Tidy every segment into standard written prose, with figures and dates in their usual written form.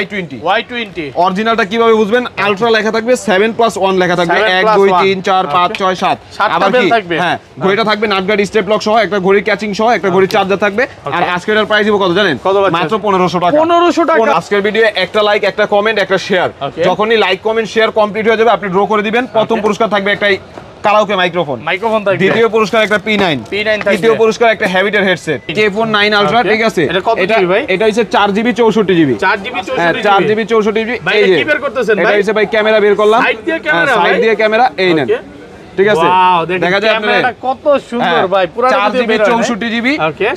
Y20 অরিজিনালটা কিভাবে বুঝবেন? আলট্রা লেখা থাকবে, 7+1 লেখা থাকবে, 1 2 3 4 5 6 7 আবার কি হ্যাঁ ঘড়িটা থাকবে নাটগার্ড স্টেপ লক সহ, একটা ঘড়ির ক্যাচিং সহ, একটা ঘড়ির চার্জার থাকবে। আর আজকের এর প্রাইস দিব কত জানেন? মাত্র 1500 টাকা। 1500 টাকা। আজকের ভিডিও একটা লাইক, একটা কমেন্ট, একটা শেয়ার, যখনই লাইক কমেন্ট শেয়ার কমপ্লিট হয়ে যাবে আপনি ড্র করে দিবেন। প্রথম পুরস্কার থাকবে একটা কারাওকে মাইক্রোফোন থাকবে, দ্বিতীয় পুরস্কার একটা P9 থাকবে, তৃতীয় পুরস্কার একটা হ্যাবিটের হেডসেট K-Phone 9 Ultra। ঠিক আছে, এটা হচ্ছে 4GB 64GB, 4GB 64GB। এই যে এটা হচ্ছে ভাই ক্যামেরা বের করলাম, সাইড দিয়ে ক্যামেরা, এই নেন। ঠিক আছে, দেখা যায় আপনারা কত সুন্দর ভাই, পুরো 4GB 64GB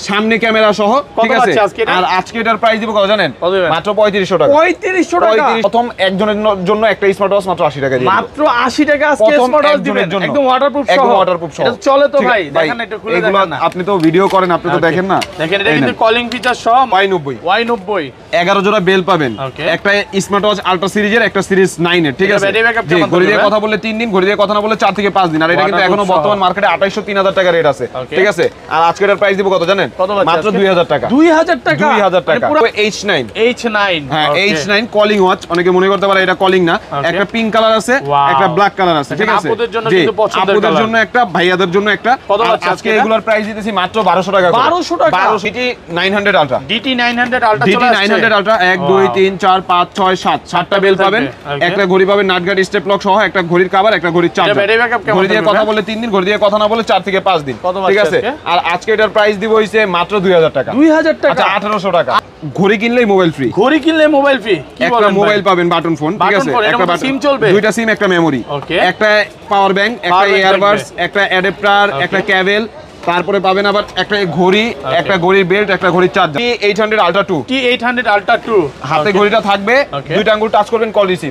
সামনে ক্যামেরা সহ। ঠিক আছে, আর আজকে এটার প্রাইস দিব কত জানেন? মাত্র 3500 টাকা। 3500 টাকা। প্রথম একজনের জন্য একটা স্মার্ট ওয়াচ মাত্র 80 টাকা দিয়ে, মাত্র 80 টাকা আজকে স্মার্ট ওয়াচ দিবেন, একদম ওয়াটারপ্রুফ সহ। একদম ওয়াটারপ্রুফ সহ। এটা চলে তো ভাই, দেখেন একটু খুলে দেখেন না। আপনি তো ভিডিও করেন, আপনি তো দেখেন না। দেখেন এটা কিন্তু কলিং ফিচার সহ Y90 11 জোড়া বেল পাবেন, একটা স্মার্ট ওয়াচ আলট্রা সিরিজের, একটা সিরিজ 9 এর। ঠিক আছে, ঘড়ি দিয়ে কথা বললে 3 দিন, ঘড়ি দিয়ে কথা না বললে 4 থেকে 5 দিন। আর এটা কিন্তু এখনো বর্তমান মার্কেটে 2800-3000 টাকা রেট আছে। ঠিক আছে, আর আজকের এর প্রাইস দিব কত জানেন? মাত্র 2000 টাকা। 2000 টাকা, 2000 টাকা। H9 হ্যাঁ, H9 কলিং ওয়াচ। অনেকে মনে করতে পারে এটা কলিং না, একটা পিঙ্ক কালার আছে, একটা ব্ল্যাক কালার আছে। ঠিক আছে, আপুদের জন্য কিন্তু পছন্দের কালার, আপুদের জন্য একটা, ভাইয়াদের জন্য একটা। আজকে এগুলোর প্রাইস দিতেছি মাত্র 1200 টাকা। 1200 টাকা। DT 900 Ultra, DT 900 Ultra 1 2 3 4 5 6 7 7টা বেল পাবেন, একটা ঘড়ি পাবেন নাটগার্ড স্টেপ লক সহ, একটা ঘড়ির কভার, একটা ঘড়ির চার্জার। ঘড়ি দিয়ে কথা বলে 3 দিন, ঘড়ি দিয়ে কথা না বলে 4 থেকে 5 দিন। ঠিক আছে, আর আজকে এটার প্রাইস দিব হইছে মাত্র 2000 টাকা। 2000 টাকা, আচ্ছা 1800 টাকা। ঘড়ি কিনলেই মোবাইল ফ্রি, ঘড়ি কিনলে মোবাইল ফ্রি। কি বলেন? একটা মোবাইল পাবেন বাটন ফোন। ঠিক আছে, একটা সিম চলবে, দুইটা সিম, একটা মেমরি, একটা পাওয়ার ব্যাংক, একটা ইয়ারবাডস, একটা অ্যাডাপ্টার, একটা কেবল। তারপরে পাবেন আবার একটা ঘড়ি, একটা ঘড়ির বেল্ট, একটা ঘড়ির charger. T800 Ultra 2, T800 Ultra 2 হাতে ঘড়িটা থাকবে, দুইটা আঙ্গুল টাচ করবেন কল রিসিভ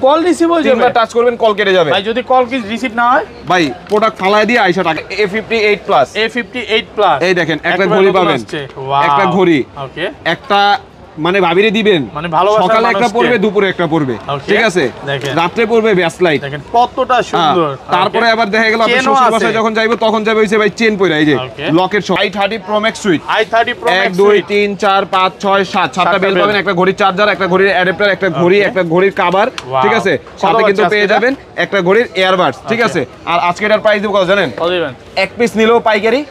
হয়ে যাবে, তিনবার টাচ করবেন কল কেটে যাবে। ভাই যদি কল কি রিসিভ না হয় ভাই প্রোডাক্ট ফালায় দিয়ে 80 টাকা। A58 প্লাস, এই দেখেন একটা ঘড়ি পাবেন, একটা ঘড়ি, একটা মানে ভাবিরে দিবেন, মানে সকালে একটা পড়বে, দুপুরে একটা পড়বে। ঠিক আছে, রাতে পড়বে ব্যাস লাইট। দেখেন কতটা সুন্দর। তারপরে আবার দেখা গেল আপনি শ্বশুর বাসায় যখন যাইবো তখন যাবে হইছে ভাই চেন পয়রা, এই যে লকেট সহ। i30 Pro Max সুইচ, 1 2 3 4 5 6 7 7টা বেল পাবেন, একটা ঘড়ির চার্জার, একটা ঘড়ির অ্যাডাপ্টার, একটা ঘড়ি, একটা ঘড়ির কভার। ঠিক আছে, সাথে কিন্তু পেয়ে যাবেন একটা ঘড়ির ইয়ারবাডস। ঠিক আছে, আর আজকে এটার প্রাইস দিব কত জানেন? এক পিস নিলেও পাইকারি,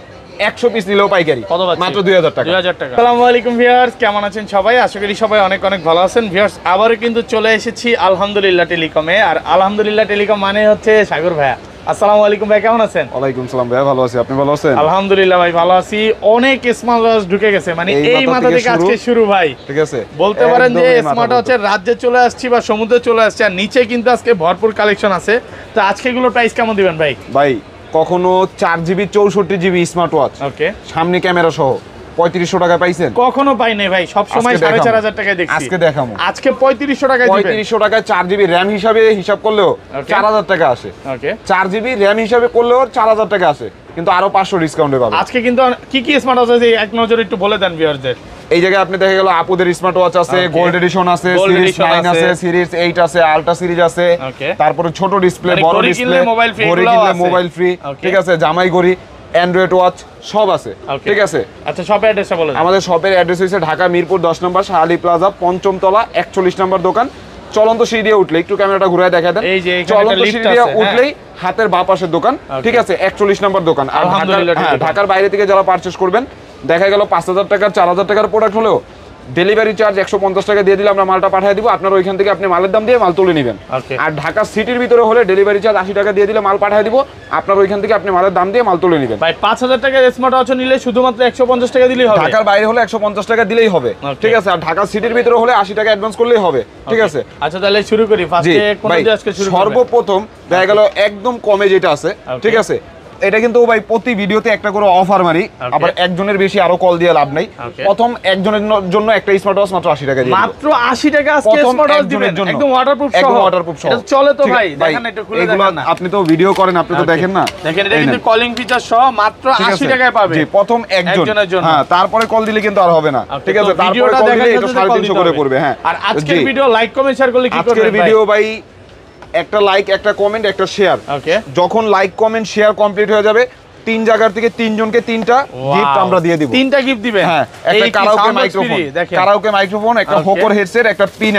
100 পিস নিলেও পাইকারি, মাত্র 2000 টাকা। আসসালামু আলাইকুম ভিউয়ার্স, কেমন আছেন সবাই? আশা করি সবাই অনেক অনেক ভালো আছেন। ভিউয়ার্স আবারও কিন্তু চলে এসেছি আলহামদুলিল্লাহ টেলিকমে। আর আলহামদুলিল্লাহ টেলিকম মানে হচ্ছে সাগর ভাইয়া। আসসালামু আলাইকুম ভাই, কেমন আছেন? ওয়ালাইকুম সালাম ভাই, ভালো আছি, আপনি ভালো আছেন? আলহামদুলিল্লাহ ভাই ভালো আছি। অনেক স্মার্ট ওয়াচ ঢুকে গেছে, মানে এই মাথা থেকে আজকে শুরু ভাই। ঠিক আছে, বলতে পারেন যে স্মার্ট ওয়াচের রাজ্যে চলে আসছি বা সমুদ্রে চলে আসছি। আর নিচে কিন্তু আজকে ভরপুর কালেকশন আছে। তো আজকে এগুলোর প্রাইস কেমন দিবেন ভাই? ভাই কখনো 4GB 64GB স্মার্ট ওয়াচ, সামনে ক্যামেরা সহ 3500 টাকা পাইছেন? কখনো পাই নাই ভাই, সব সময় 4500 টাকায় দেখছি। আজকে দেখামু, আজকে 3500 টাকায় দিবেন। 3500 টাকায় 4GB র‍্যাম হিসাবে হিসাব করলেও 4000 টাকা আসে। 4GB র‍্যাম হিসাবে করলেও 4000 টাকা আসে, কিন্তু আরো 500 ডিসকাউন্টে পাবেন। আজকে কিন্তু কি কি স্মার্ট ওয়াচ আছে এক নজরে একটু বলে দেন ভিউয়ারদের। এই জায়গায় আপনি দেখে গেল আপুদের স্মার্ট ওয়াচ আছে, গোল্ড এডিশন আছে, সিরিজ 9 আছে, সিরিজ 8 আছে, আলট্রা সিরিজ আছে, তারপরে ছোট ডিসপ্লে, বড় ডিসপ্লে, ঘড়ি কিনলে মোবাইল ফ্রি। ঠিক আছে, জামাই ঘড়ি, অ্যান্ড্রয়েড ওয়াচ সব আছে। ঠিক আছে, আচ্ছা শপের অ্যাড্রেসটা বলেন। আমাদের শপের অ্যাড্রেস হচ্ছে ঢাকা মিরপুর 10 নম্বর শাহালি প্লাজা, 5ম তলা, 41 নম্বর দোকান। চলন্ত সিঁড়ি দিয়ে উঠলে একটু ক্যামেরাটা ঘুরায় দেখা দেন, চলন্ত সিঁড়ি দিয়ে উঠলেই হাতের বাঁ পাশের দোকান। ঠিক আছে, 41 নম্বর দোকান। আর ঢাকার বাইরে থেকে যারা পারচেজ করবেন, দেখা গেল 5000 টাকার 4000 টাকার প্রোডাক্ট হলেও ডেলিভারি চার্জ 150 টাকা দিয়ে দিলে আমরা মালটা পাঠিয়ে দিব। আপনার ওইখান থেকে আপনি মালের দাম দিয়ে মাল তুলে নেবেন। আর ঢাকা সিটির ভিতরে হলে ডেলিভারি চার্জ 80 টাকা দিয়ে দিলে মাল পাঠিয়ে দিব। আপনার ওইখান থেকে আপনি মালের দাম দিয়ে মাল তুলে নেবেন। ভাই 5000 টাকার স্মার্ট ওয়াচ নিলে শুধুমাত্র 150 টাকা দিলেই হবে। ঢাকার বাইরে হলে 150 টাকা দিলেই হবে। ঠিক আছে, আর ঢাকা সিটির ভিতরে হলে 80 টাকা অ্যাডভান্স করলেই হবে। ঠিক আছে, আচ্ছা তাহলে শুরু করি। ফার্স্টে কোন দিয়ে আজকে শুরু করব? সর্বপ্রথম দেখা গেল একদম কমে যেটা আছে। ঠিক আছে, এটা কিন্তু ভাই প্রতি ভিডিওতে একটা করে অফার মারি, আবার একজনের বেশি আরো কল দিয়ে লাভ নাই। প্রথম একজনের জন্য একটা স্মার্ট ওয়াচ মাত্র 80 টাকা দিয়ে, মাত্র 80 টাকা আজকে স্মার্ট ওয়াচ দিবেন, একদম ওয়াটারপ্রুফ সহ। একদম ওয়াটারপ্রুফ সহ। এটা চলে তো ভাই, দেখেন একটু খুলে দেখেন না। আপনি তো ভিডিও করেন, আপনি তো দেখেন না। দেখেন এটা কিন্তু কলিং ফিচার সহ মাত্র 80 টাকায় পাবেন। জি, প্রথম একজনের জন্য। হ্যাঁ, তারপরে কল দিলে কিন্তু আর হবে না। ঠিক আছে, তারপরে কল দিলে এটা 350 করে পড়বে। হ্যাঁ, আর আজকের ভিডিও লাইক কমেন্ট শেয়ার করলে কি করবেন ভাই? আজকের ভিডিও ভাই একটা লাইক, একটা কমেন্ট, একটা শেয়ার। যখন লাইক কমেন্ট শেয়ার কমপ্লিট হয়ে যাবে তিন জায়গার থেকে তিনজনকে তিনটা গিফট আমরা দিয়ে দিব। তিনটা গিফট দিবেন? হ্যাঁ, একটা কারাওকে মাইক্রোফোন, একটা হোকর হেডসেট, একটা P9,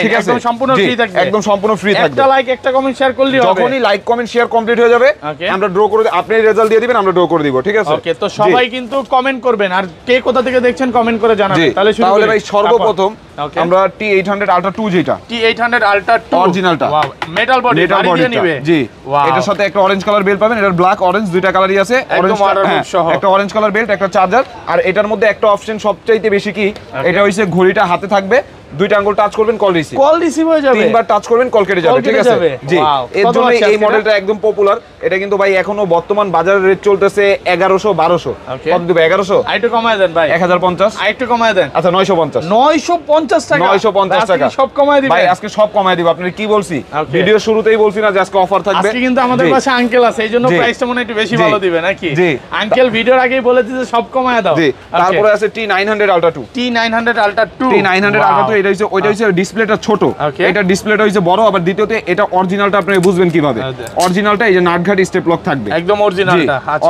ঠিক আছে? একদম সম্পূর্ণ ফ্রি থাকবে। একদম সম্পূর্ণ ফ্রি থাকবে। একটা লাইক একটা কমেন্ট শেয়ার করলেই হবে। যখনই লাইক কমেন্ট শেয়ার কমপ্লিট হয়ে যাবে আমরা ড্র করে, আপনি রেজাল্ট দিয়ে দিবেন, আমরা ড্র করে দিব, ঠিক আছে? ওকে, তো সবাই কিন্তু কমেন্ট করবেন, আর কে কোথা থেকে দেখছেন কমেন্ট করে জানাবেন। তাহলে ভাই সর্বপ্রথম আমরা T800 Ultra 2 যেটা T800 Ultra 2 অরিজিনালটা, ওয়াও, মেটাল বডি দিয়ে নিবে। জি, এটার সাথে একটা অরেঞ্জ কালার বেল্ট পাবেন, এটার ব্ল্যাক অরেঞ্জ দুইটা কালারই আছে, একটা অরেঞ্জ কালার বেল্ট, একটা চার্জার, আর এটার মধ্যে একটা অপশন সবচাইতে বেশি কি, এটা হইছে ঘড়িটা হাতে থাকবে, দুইটা আঙ্গুল টাচ করবেন কল রিসিভ হয়ে যাবে, তিনবার টাচ করবেন কল কেটে যাবে, ঠিক আছে? জি, এর জন্য এই মডেলটা একদম পপুলার। এটা কিন্তু ভাই এখনো বর্তমান বাজারের রেট চলতেছে 1100-1200। কত দিবে? 1100? আইটু কমায় দেন ভাই। 1050? আইটু কমায় দেন। আচ্ছা 950। 950 টাকা। 950 টাকা সব কমায় দিবেন ভাই, আজকে সব কমায় দিব। আপনারা কি বলছি ভিডিও শুরুতেই বলছি না যে আজকে অফার থাকবে? আজকে কিন্তু আমাদের পাশে আঙ্কেল আছে, এইজন্য প্রাইসটা মনে একটু বেশি ভালো দিবে নাকি? জি, আঙ্কেল ভিডিওর আগেই বলে দিয়েছে সব কমায় দাও। জি, তারপরে আছে T900 Ultra 2। T900 Ultra 2, T900 Ultra 2 এটা হইছে, ওইটা হইছে ডিসপ্লেটা ছোট, এটা ডিসপ্লেটা হইছে বড়, আবার দ্বিতীয়তে এটা অরিজিনালটা আপনি বুঝবেন কিভাবে? অরিজিনালটা এই যে নাটঘাট স্টেপ লক থাকবে, একদম অরিজিনালটা। আচ্ছা,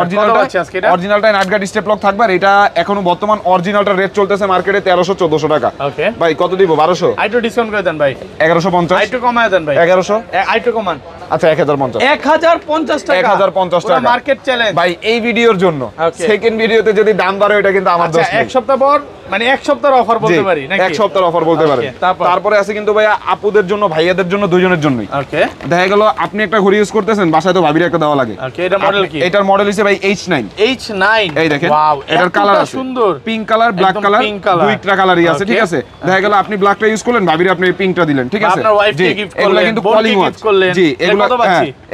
অরিজিনালটা নাটঘাট স্টেপ লক থাকবে, আর এটা এখনো বর্তমান অরিজিনালটা রেট চলতেছে মার্কেটে 1300-1400 টাকা। ওকে ভাই কত দিব? 1200? আইটু ডিসকাউন্ট করে দেন ভাই। 1150? আইটু কমায় দেন ভাই। 1100? আইটু কমান। আচ্ছা 1050। 1050 টাকা। 1050 টাকা মার্কেট চ্যালেঞ্জ ভাই এই ভিডিওর জন্য। সেকেন্ড ভিডিওতে যদি দাম বাড়ে এটা কিন্তু আমার দোষ নেই। এক সপ্তাহ পর, মানে এক সপ্তাহের অফার বলতে পারি নাকি? এক সপ্তাহের অফার বলতে পারেন। তারপরে আছে কিন্তু ভাই আপুদের জন্য, ভাইয়াদের জন্য, দুইজনের জন্যই। ওকে, দেখা গেল আপনি একটা ঘড়ি ইউজ করতেছেন, বাসায় তো ভাবির একটা দেওয়া লাগে। ওকে, এটা মডেল কি? এটার মডেল হিসেবে ভাই H9। এই দেখেন, ওয়াও, এটার কালার আছে সুন্দর, পিঙ্ক কালার, ব্ল্যাক কালার, দুইটা কালারই আছে, ঠিক আছে? দেখা গেল আপনি ব্ল্যাকটা ইউজ করলেন, ভাবির আপনি পিঙ্কটা দিলেন, ঠিক আছে? আপনার ওয়াইফকে গিফট করলেন, এগুলা কিন্তু কলিং ওয়াচ। জি,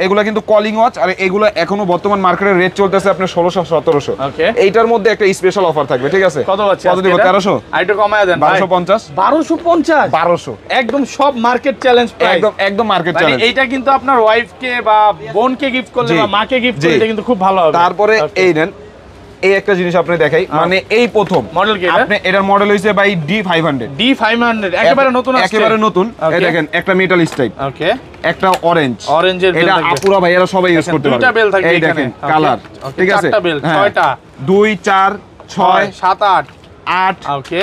এগুলা কিন্তু কলিং ওয়াচ, আর এগুলা এখনো বর্তমান মার্কেটে রেট চলতেছে আপনার 1600-1700। এইটার মধ্যে একটা স্পেশাল অফার থাকবে, ঠিক আছে? কত পাচ্ছি? কত দিব? 1300? আইটু কমায় দেন 1250? 1200 একদম সব মার্কেট চ্যালেঞ্জ প্রাইস, একদম মার্কেট চ্যালেঞ্জ। এইটা কিন্তু আপনার ওয়াইফকে বা বোনকে গিফট করলে বা মাকে গিফট করলে এটা কিন্তু খুব ভালো হবে। তারপরে এই নেন, এই একটা জিনিস আপনি দেখাই, মানে এই প্রথম মডেল কি? আপনি এটার মডেল হইছে ভাই D500। একেবারে নতুন আছে, একেবারে নতুন। এই দেখেন একটা মেটাল স্ট্রাইপ, ওকে, একটা অরেঞ্জের বেল, এটা আপুরা ভাইয়ারা সবাই ইউজ করতে পারবে। দুটো বেল থাকবে, এই দেখেন কালার, ঠিক আছে? 4টা বেল, 6টা, 2 4 6 7 8 8, ওকে,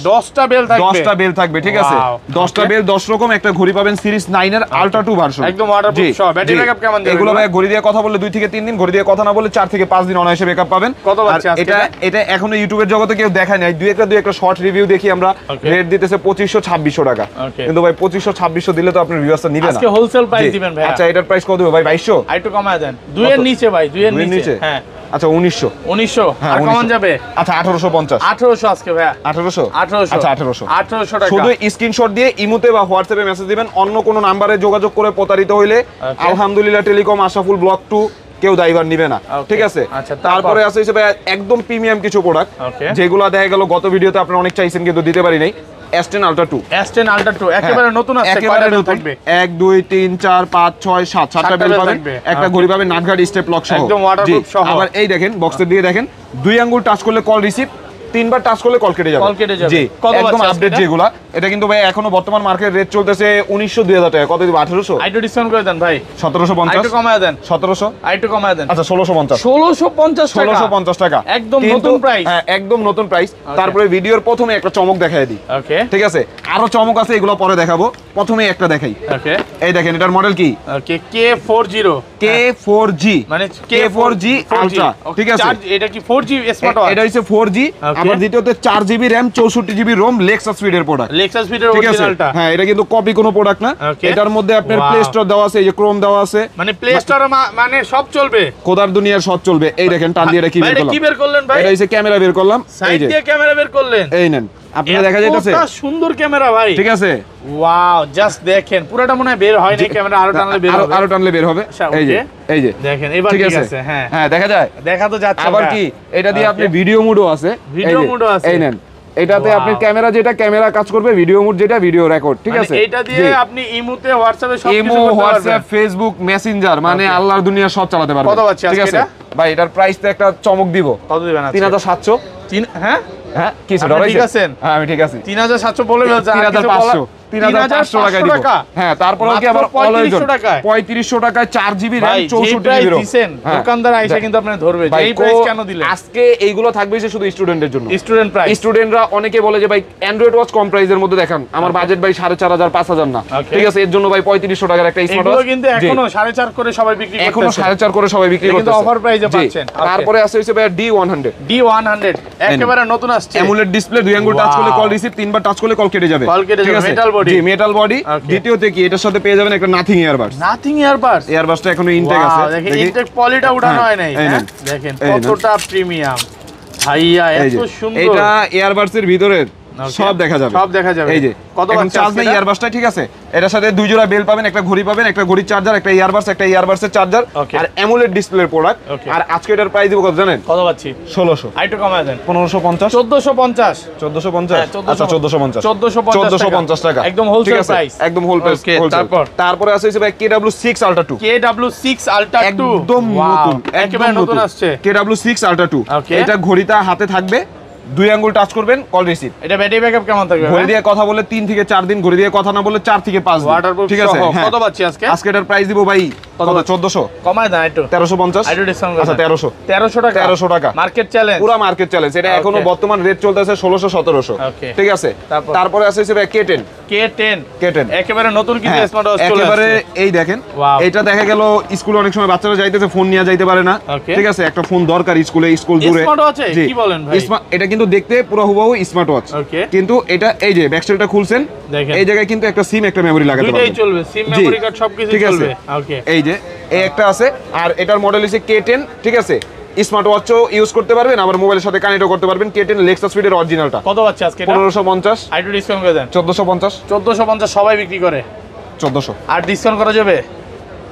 10টা বেল থাকবে। 10টা বেল থাকবে, ঠিক আছে? 10টা বেল 10 রকম একটা ঘড়ি পাবেন সিরিজ 9 এর আলট্রা 2 ভার্সন, একদম ওয়াটারপ্রুফ সহ। ব্যাটারি ব্যাকআপ কেমন দিবেন? এগুলো ভাই ঘড়ি দিয়ে কথা বললে 2 থেকে 3 দিন, ঘড়ি দিয়ে কথা না বললে 4 থেকে 5 দিন অনায়াসে ব্যাকআপ পাবেন। কত বাচ্চা আছে এটা এখনো ইউটিউবের জগতে কেউ দেখায় নাই। দুই একটা শর্ট রিভিউ দেখি আমরা, রেট দিতেছে 2500-2600 টাকা। কিন্তু ভাই 2500-2600 দিলে তো আপনার ভিউয়ার্সটা নিবে না। আজকে হোলসেল প্রাইস দিবেন ভাই। আচ্ছা এটার প্রাইস কত হবে ভাই? 2200? আইটু কমায় দেন। 2 এর নিচে ভাই, 2 এর নিচে। হ্যাঁ, আচ্ছা 1900। আর কমান যাবে? আচ্ছা 1850। 1800 আজকে ভাই। 1800? আচ্ছা 1800 টাকা। শুধু স্ক্রিনশট দিয়ে ইমোতে বা হোয়াটসঅ্যাপে মেসেজ দিবেন। অন্য কোনো নম্বরে যোগাযোগ করে প্রতারিত হইলে আলহামদুলিল্লাহ টেলিকম আশরাফুল ব্লক 2 কেউ দায়ভার নিবে না, ঠিক আছে? তারপরে আছে হিসেবে একদম প্রিমিয়াম কিছু প্রোডাক্ট, যেগুলো দেখা গেল গত ভিডিওতে আপনারা অনেক চাইছেন কিন্তু দিতে পারি নাই। S10 Ultra 2। S10 Ultra 2 একেবারে নতুন আছে, একেবারে নতুন। 1 2 3 4 5 6 7 7টা বেল পাবেন, একটা ঘড়ি পাবেন নাটঘাট স্টেপ লক সহ, একদম ওয়াটারপ্রুফ সহ। আবার এই দেখেন বক্সের দিয়ে দেখেন, 2 আঙ্গুল টাচ করলে কল রিসিভ, 3 বার টাচ করলে কল কেটে যাবে। জি, একদম আপডেট যেগুলা। এটা কিন্তু ভাই এখনো বর্তমান মার্কেট রেট চলতেছে 1900-2000 টাকা। কত দিব? 1800? আইটু ডিসকাউন্ট করে দেন ভাই। 1750? আইটু কমায় দেন। 1700? আইটু কমায় দেন। আচ্ছা 1650? 1650 টাকা, একদম নতুন প্রাইস। হ্যাঁ একদম নতুন প্রাইস। তারপরে ভিডিওর প্রথমে একটা চমক দেখায় দিই, ওকে, ঠিক আছে? আরো চমক আছে, এগুলো পরে দেখাবো, প্রথমেই একটা দেখাই। ওকে, এই দেখেন এটার মডেল কি? ওকে, K4G, মানে K4G আলট্রা, ঠিক আছে? এটা কি 4G স্মার্ট ওয়াচ? এটা হচ্ছে 4G, আবার দ্বিতীয়তে 4GB RAM 64GB ROM Lexus ফিডের প্রোডাক্ট। লেক্সাস ফিডের অরিজিনালটা। হ্যাঁ এটা কিন্তু কপি কোনো প্রোডাক্ট না। এটার মধ্যে আপনার প্লে স্টোর দেওয়া আছে, এই যে ক্রোম দেওয়া আছে, মানে প্লে স্টোরে মানে সব চলবে, কোদার দুনিয়ার সব চলবে। এই দেখেন টান দিয়ে কি বের করলাম। কি বের করলেন ভাই? এটা হচ্ছে ক্যামেরা বের করলাম, সাইড দিয়ে ক্যামেরা বের করলেন। এই নেন, আপনারা দেখা যাইতেছে কত সুন্দর ক্যামেরা ভাই, ঠিক আছে? ওয়াও, জাস্ট দেখেন, পুরোটা মনে হয় বের হয় না, ক্যামেরা আরো টানলে বের হবে, আরো টানলে বের হবে। এই যে দেখেন এবার ঠিক আছে। হ্যাঁ হ্যাঁ দেখা যায়, দেখা তো যাচ্ছে। আবার কি এটা দিয়ে আপনি ভিডিও মোডও আছে, এই নেন, এটাতে আপনি ক্যামেরা যেটা ক্যামেরা কাজ করবে, ভিডিও মোড যেটা ভিডিও রেকর্ড, ঠিক আছে? এটা দিয়ে আপনি ইমোতে হোয়াটসঅ্যাপে সব কিছু ইমো, হোয়াটসঅ্যাপ, ফেসবুক, মেসেঞ্জার, মানে আল্লাহর দুনিয়া সব চালাতে পারবেন। কত বাচ্চা ঠিক আছে ভাই? এটার প্রাইস তো একটা চমক দিব। কত দিবেন? 3700। হ্যাঁ হ্যাঁ, কি ডরাইছেন? ঠিক আছেন? হ্যাঁ আমি ঠিক আছি। 3700 বলে ফেলছেন। 3500। 3500 টাকায় দিব। হ্যাঁ, তারপরে কি আবার অলওয়েজ 3500 টাকায় 4GB RAM 64GB ROM। দোকানদার আইসা কিন্তু আপনি ধরবে যে এই প্রাইস কেন দিলেন। আজকে এইগুলো থাকবে শুধু স্টুডেন্টের জন্য, স্টুডেন্ট প্রাইস। স্টুডেন্টরা অনেকে বলে যে ভাই অ্যান্ড্রয়েড ওয়াচ কম প্রাইসের মধ্যে দেখান, আমার বাজেট ভাই 4500 5000 না, ঠিক আছে, এর জন্য ভাই 3500 টাকার একটা স্মার্ট ওয়াচ কিন্তু এখনো 4.5 করে সবাই বিক্রি করতেছে, এখনো 4.5 করে সবাই বিক্রি করতেছে, কিন্তু অফার প্রাইসে পাচ্ছেন। তারপরে আছে হইছে ভাই D100 একেবারে নতুন আসছে, অ্যামোলেড ডিসপ্লে, দুই আঙ্গুল টাচ করলে কল রিসিভ, তিনবার টাচ করলে কল কেটে যাবে, ঠিক আছে, মেটাল বডি, জি মেটাল বডি। দ্বিতীয়তে কি এটার সাথে পেয়ে যাবেন একটা নাথিং ইয়ারবাডস, ইয়ারবাডসটা এখনো ইনটেক আছে, দেখেন ইনটেক পলিটা উঠানো হয় নাই, দেখেন কতটা প্রিমিয়াম ভাইয়া, এত সুন্দর। এটা ইয়ারবাডস এর ভিতরে সব দেখা যাবে, এই যে কত চার্জ নাই ইয়ারবাডসটা, ঠিক আছে, এটার সাথে দুই জোড়া বেল পাবেন, একটা ঘড়ি পাবেন, একটা ঘড়ির চার্জার, একটা ইয়ারবাডসের চার্জার, আর অ্যামোলেড ডিসপ্লের প্রোডাক্ট। আর আজকে এটার প্রাইস দিব কত জানেন? কত পাচ্ছি? 1600। আইটো কমায় দেন, 1550, 1450, 1450, আচ্ছা 1450 টাকা, একদম হোলসেল প্রাইস, একদম হোলসেল। তারপরে আছে ভাই KW6 Ultra 2, KW6 Ultra 2 একদম নতুন, একেবারে নতুন আসছে, KW6 Ultra 2। এটা ঘড়িটা হাতে থাকবে, দুই আঙ্গুল টাচ করবেন, কল রিসিভ। এটা ব্যাটারি ব্যাকআপ কেমন থাকবে? ঘড়ি দিয়ে কথা বলে 3 থেকে 4 দিন, ঘড়ি দিয়ে কথা না বলে 4 থেকে 5 দিন, ঠিক আছে। কত পাচ্ছি আজকে? আজকে এটার প্রাইস দিব ভাই কত? 1400 কমায় দেন একটু, 1350, একটু ডিসকাউন্ট আচ্ছা 1300 টাকা, 1300 টাকা মার্কেট চ্যালেঞ্জ, পুরো মার্কেট চ্যালেঞ্জ। এটা এখনো বর্তমান রেট চলতেছে 1600 1700, ঠিক আছে। তারপরে আছে ভাই K10 একেবারে নতুন কিন্তু স্মার্ট ওয়াচ চলে আসছে, একেবারে এই দেখেন, এটা দেখা গেল স্কুলে অনেক সময় বাচ্চারা যাইতেছে ফোন নিয়ে যাইতে পারে না, ঠিক আছে, একটা ফোন দরকার স্কুলে, স্কুল দূরে, স্মার্ট ওয়াচ কি বলেন ভাই? এটা কিন্তু দেখতে পুরো হুবহু স্মার্ট ওয়াচ, কিন্তু এটা এই যে ব্যাকসাইডটা খুলছেন, এই জায়গায় কিন্তু একটা সিম একটা মেমরি লাগাতে পারবেন, দুটোই চলবে, সিম মেমরি কার্ড সবকিছু চলবে। ওকে, এই যে এই একটা আছে, আর এটার মডেল হচ্ছে K10, ঠিক আছে, স্মার্ট ওয়াচও ইউজ করতে পারবেন, আবার মোবাইলের সাথে কানেক্টও করতে পারবেন। K10 লেক্সাস স্পিডের অরিজিনালটা কত পাচ্ছে আজকে? 1550, আইটো ডিসকাউন্ট করে দেন, 1450 সবাই বিক্রি করে 1400, আর ডিসকাউন্ট করা যাবে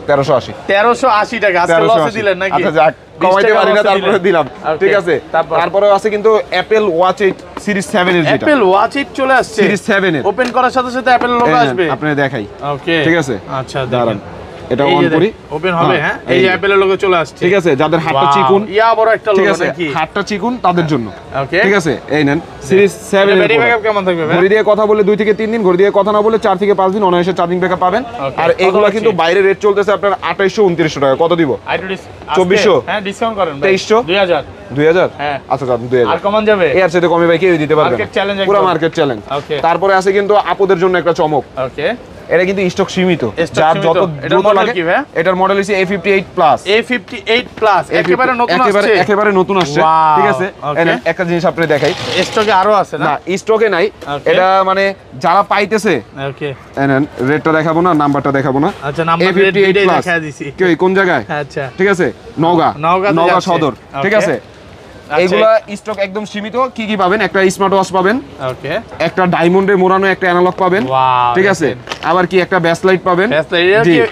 1380 টাকা। আজকে লসে দিলেন নাকি? আচ্ছা যাক, কমাইতে পারি না, তারপরে দিলাম, ঠিক আছে। তারপরে আছে কিন্তু অ্যাপল ওয়াচ 8 সিরিজ 7 এর, যেটা অ্যাপল ওয়াচ 8 চলে আসছে সিরিজ 7 এর, ওপেন করার সাথে সাথে অ্যাপল লোগো আসবে, আপনাদের দেখাই, ওকে, ঠিক আছে। আচ্ছা দাঁড়ান, এটা অন করি, ওপেন হবে, হ্যাঁ, এই যে অ্যাপলের লোগো চলে আসছে, ঠিক আছে। যাদের হাতটা চিকুন, ইয়া বড় একটা লোগো নাকি, হাতটা চিকুন তাদের জন্য, ওকে, ঠিক আছে। এই নেন সিরিজ 7 এর, ব্যাটারি ব্যাকআপ কেমন থাকবে? ঘড়ি দিয়ে কথা বলে 2 থেকে 3 দিন, ঘড়ি দিয়ে কথা না বলে 4 থেকে 5 দিন অনায়াসে চার্জিং ব্যাকআপ পাবেন। আর এইগুলা কিন্তু বাইরে রেট চলতেছে আপনার 2800 2900 টাকা। কত দিব? 2400, হ্যাঁ ডিসকাউন্ট করেন, 2300, 2000, হ্যাঁ আচ্ছা 2000, আর কমান যাবে, এর সাথে কমে ভাই কেউ দিতে পারবে না, মার্কেট চ্যালেঞ্জ, পুরো মার্কেট চ্যালেঞ্জ। তারপরে আছে কিন্তু আপুদের জন্য একটা চমক, ওকে, এটা কিন্তু স্টক সীমিত, যার যত দ্রুত লাগে। এটার মডেল হচ্ছে A58 প্লাস, একেবারে নতুন আসছে, একেবারে নতুন আসছে, ঠিক আছে। একটা জিনিস আপনি দেখাই, স্টকে আরো আছে না? স্টকে নাই, এটা মানে যারা পাইতেছে, ওকে, রেটটা দেখাবো না, নাম্বারটা দেখাবো না, আচ্ছা নাম্বার রেট দেখা দিছি, কই কোন জায়গায়, আচ্ছা ঠিক আছে, নওগাঁ সদর, ঠিক আছে। এইগুলা স্টক একদম সীমিত। কি কি পাবেন? একটা স্মার্ট ওয়াচ পাবেন, ওকে, একটা ডায়মন্ডে মোড়ানো একটা অ্যানালগ পাবেন, ঠিক আছে, আবার কি একটা ব্যাসলাইট পাবেন।